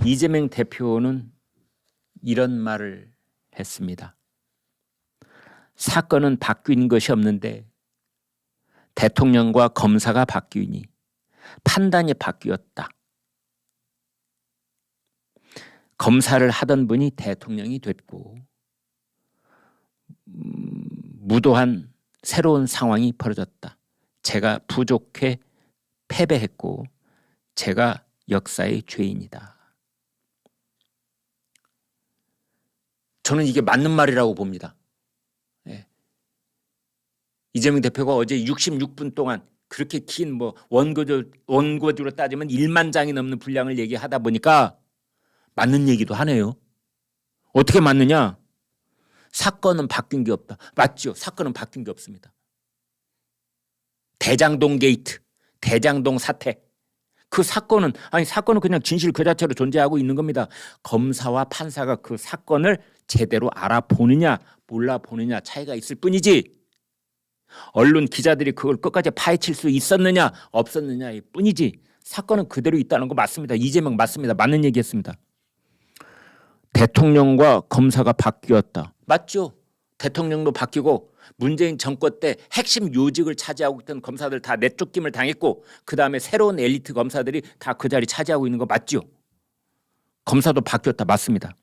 이재명 대표는 이런 말을 했습니다. 사건은 바뀐 것이 없는데 대통령과 검사가 바뀌니 판단이 바뀌었다. 검사를 하던 분이 대통령이 됐고 무도한 새로운 상황이 벌어졌다. 제가 부족해 패배했고 제가 역사의 죄인이다. 저는 이게 맞는 말이라고 봅니다. 예. 이재명 대표가 어제 66분 동안 그렇게 긴 원고지로 따지면 1만 장이 넘는 분량을 얘기하다 보니까 맞는 얘기도 하네요. 어떻게 맞느냐? 사건은 바뀐 게 없다. 맞죠? 사건은 바뀐 게 없습니다. 대장동 게이트, 대장동 사태. 그 사건은 그냥 진실 그 자체로 존재하고 있는 겁니다. 검사와 판사가 그 사건을 제대로 알아보느냐 몰라보느냐 차이가 있을 뿐이지 언론 기자들이 그걸 끝까지 파헤칠 수 있었느냐 없었느냐일 뿐이지 사건은 그대로 있다는 거 맞습니다. 이재명 맞습니다. 맞는 얘기했습니다. 대통령과 검사가 바뀌었다. 맞죠? 대통령도 바뀌고 문재인 정권 때 핵심 요직을 차지하고 있던 검사들 다 내쫓김을 당했고 그다음에 새로운 엘리트 검사들이 다 그 자리 차지하고 있는 거 맞죠? 검사도 바뀌었다. 맞습니다.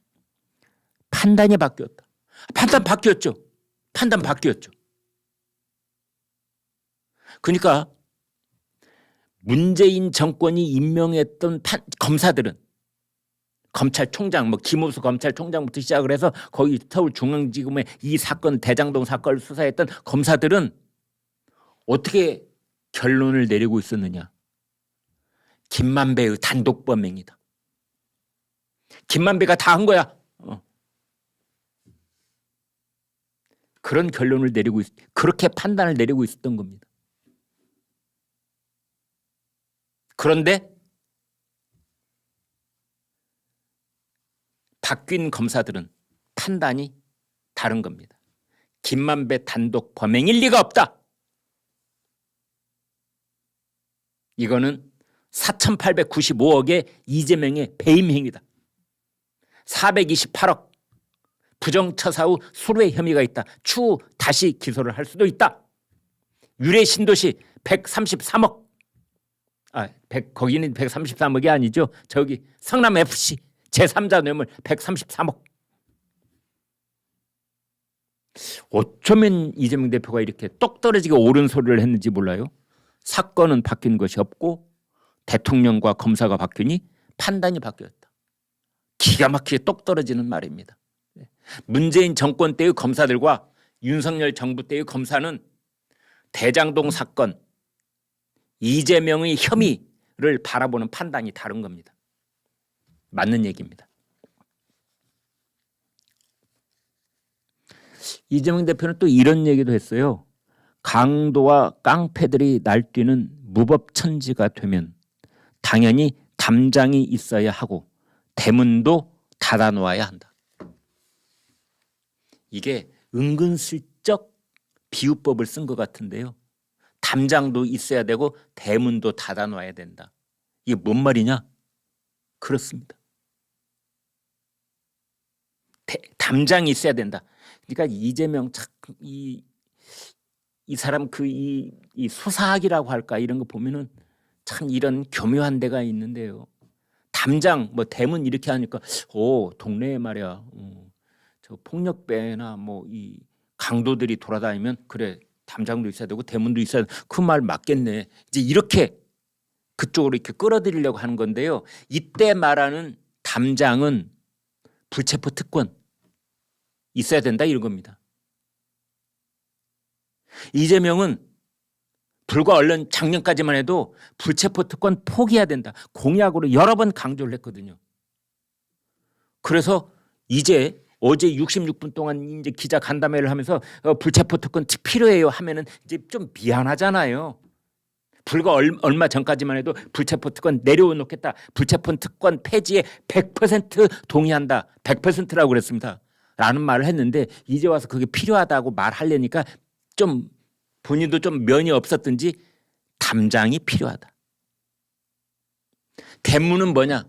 판단이 바뀌었다. 판단 바뀌었죠. 판단 바뀌었죠. 그러니까 문재인 정권이 임명했던 검사들은 검찰총장, 김호수 검찰총장부터 시작을 해서 거기 서울중앙지검의 이 사건 대장동 사건을 수사했던 검사들은 어떻게 결론을 내리고 있었느냐? 김만배의 단독 범행이다. 김만배가 다 한 거야. 그런 결론을 내리고 그렇게 판단을 내리고 있었던 겁니다. 그런데 바뀐 검사들은 판단이 다른 겁니다. 김만배 단독 범행일 리가 없다. 이거는 4,895억의 이재명의 배임 행위다. 428억 부정처사 후 수뢰 혐의가 있다. 추후 다시 기소를 할 수도 있다. 유래 신도시 133억. 거기는 133억이 아니죠. 저기 성남FC 제3자 뇌물 133억. 어쩌면 이재명 대표가 이렇게 똑 떨어지게 옳은 소리를 했는지 몰라요. 사건은 바뀐 것이 없고 대통령과 검사가 바뀌니 판단이 바뀌었다. 기가 막히게 똑 떨어지는 말입니다. 문재인 정권 때의 검사들과 윤석열 정부 때의 검사는 대장동 사건, 이재명의 혐의를 바라보는 판단이 다른 겁니다. 맞는 얘기입니다. 이재명 대표는 또 이런 얘기도 했어요. 강도와 깡패들이 날뛰는 무법천지가 되면 당연히 담장이 있어야 하고 대문도 닫아놓아야 한다. 이게 은근슬쩍 비유법을 쓴 것 같은데요. 담장도 있어야 되고 대문도 닫아놔야 된다. 이게 뭔 말이냐? 그렇습니다. 담장이 있어야 된다. 그러니까 이재명 이 사람 이 수사학이라고 할까 이런 거 보면은 참 이런 교묘한 데가 있는데요. 담장 대문 이렇게 하니까 동네에 말이야 저 폭력배나 이 강도들이 돌아다니면 그래 담장도 있어야 되고 대문도 있어야 돼. 그 말 맞겠네. 이제 이렇게 그쪽으로 이렇게 끌어들이려고 하는 건데요. 이때 말하는 담장은 불체포 특권 있어야 된다 이런 겁니다. 이재명은 불과 얼른 작년까지만 해도 불체포 특권 포기해야 된다. 공약으로 여러 번 강조를 했거든요. 그래서 이제 어제 66분 동안 이제 기자 간담회를 하면서 불체포 특권 필요해요 하면은 이제 좀 미안하잖아요. 불과 얼마 전까지만 해도 불체포 특권 내려놓겠다. 불체포 특권 폐지에 100% 동의한다. 100%라고 그랬습니다. 라는 말을 했는데 이제 와서 그게 필요하다고 말하려니까 좀 본인도 좀 면이 없었든지 담장이 필요하다. 대문은 뭐냐?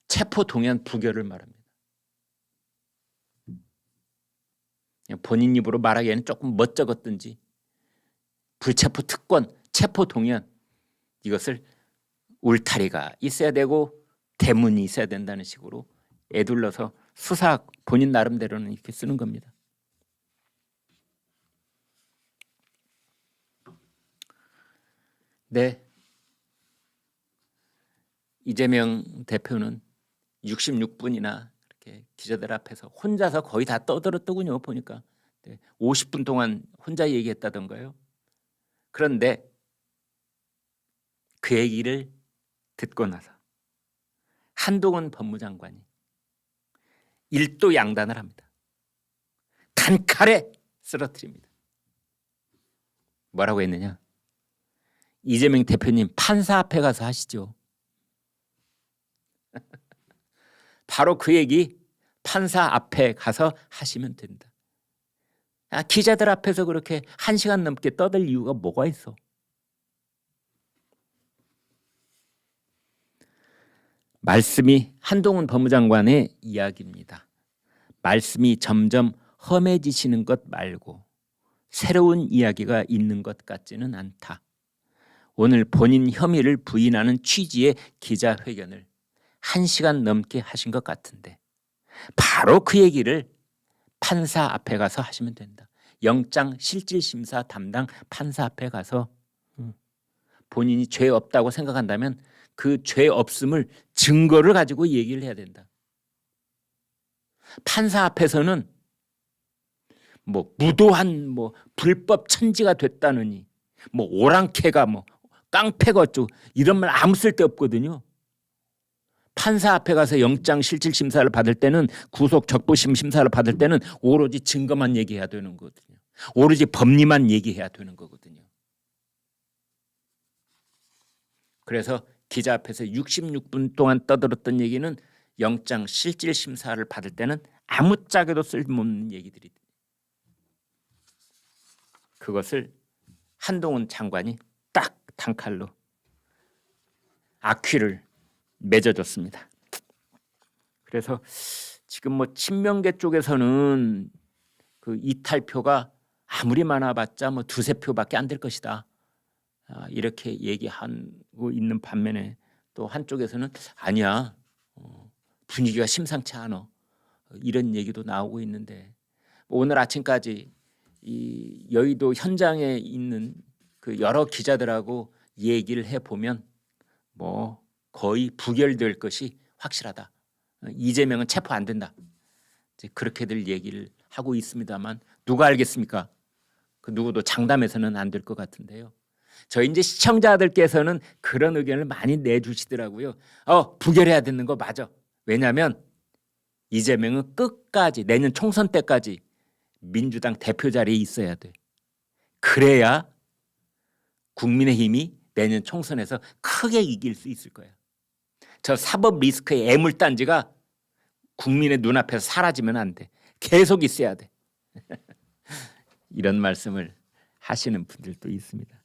체포 동의안 부결을 말합니다. 본인 입으로 말하기에는 조금 멋쩍었든지 불체포 특권, 체포 동의안 이것을 울타리가 있어야 되고 대문이 있어야 된다는 식으로 애둘러서 수사 본인 나름대로는 이렇게 쓰는 겁니다. 네, 이재명 대표는 66분이나 이렇게 기자들 앞에서 혼자서 거의 다 떠들었더군요. 보니까 50분 동안 혼자 얘기했다던가요. 그런데 그 얘기를 듣고 나서 한동훈 법무장관이 일도양단을 합니다. 단칼에 쓰러뜨립니다. 뭐라고 했느냐? 이재명 대표님 판사 앞에 가서 하시죠. 바로 그 얘기 판사 앞에 가서 하시면 된다. 기자들 앞에서 그렇게 1시간 넘게 떠들 이유가 뭐가 있어? 말씀이 한동훈 법무장관의 이야기입니다. 말씀이 점점 험해지시는 것 말고 새로운 이야기가 있는 것 같지는 않다. 오늘 본인 혐의를 부인하는 취지의 기자회견을 1시간 넘게 하신 것 같은데 바로 그 얘기를 판사 앞에 가서 하시면 된다. 영장실질심사 담당 판사 앞에 가서 본인이 죄 없다고 생각한다면 그 죄 없음을 증거를 가지고 얘기를 해야 된다. 판사 앞에서는 뭐 무도한 뭐 불법 천지가 됐다느니 뭐 오랑캐가 뭐 깡패가 어쩌고 이런 말 아무 쓸데 없거든요. 판사 앞에 가서 영장실질심사를 받을 때는 구속 적부심 심사를 받을 때는 오로지 증거만 얘기해야 되는 거거든요. 오로지 법리만 얘기해야 되는 거거든요. 그래서 기자 앞에서 66분 동안 떠들었던 얘기는 영장실질심사를 받을 때는 아무짝에도 쓸모없는 얘기들이 그것을 한동훈 장관이 딱 단칼로 악휘를 맺어줬습니다. 그래서 지금 뭐 친명계 쪽에서는 그 이탈표가 아무리 많아봤자 뭐 2~3표밖에 안 될 것이다. 이렇게 얘기하고 있는 반면에 또 한쪽에서는 아니야. 분위기가 심상치 않아. 이런 얘기도 나오고 있는데 오늘 아침까지 이 여의도 현장에 있는 그 여러 기자들하고 얘기를 해보면 뭐 거의 부결될 것이 확실하다. 이재명은 체포 안 된다. 이제 그렇게들 얘기를 하고 있습니다만 누가 알겠습니까? 그 누구도 장담해서는 안 될 것 같은데요. 저희 이제 시청자들께서는 그런 의견을 많이 내주시더라고요. 부결해야 되는 거 맞아. 왜냐하면 이재명은 끝까지 내년 총선 때까지 민주당 대표 자리에 있어야 돼. 그래야 국민의힘이 내년 총선에서 크게 이길 수 있을 거야. 저 사법 리스크의 애물단지가 국민의 눈앞에서 사라지면 안 돼. 계속 있어야 돼. 이런 말씀을 하시는 분들도 있습니다.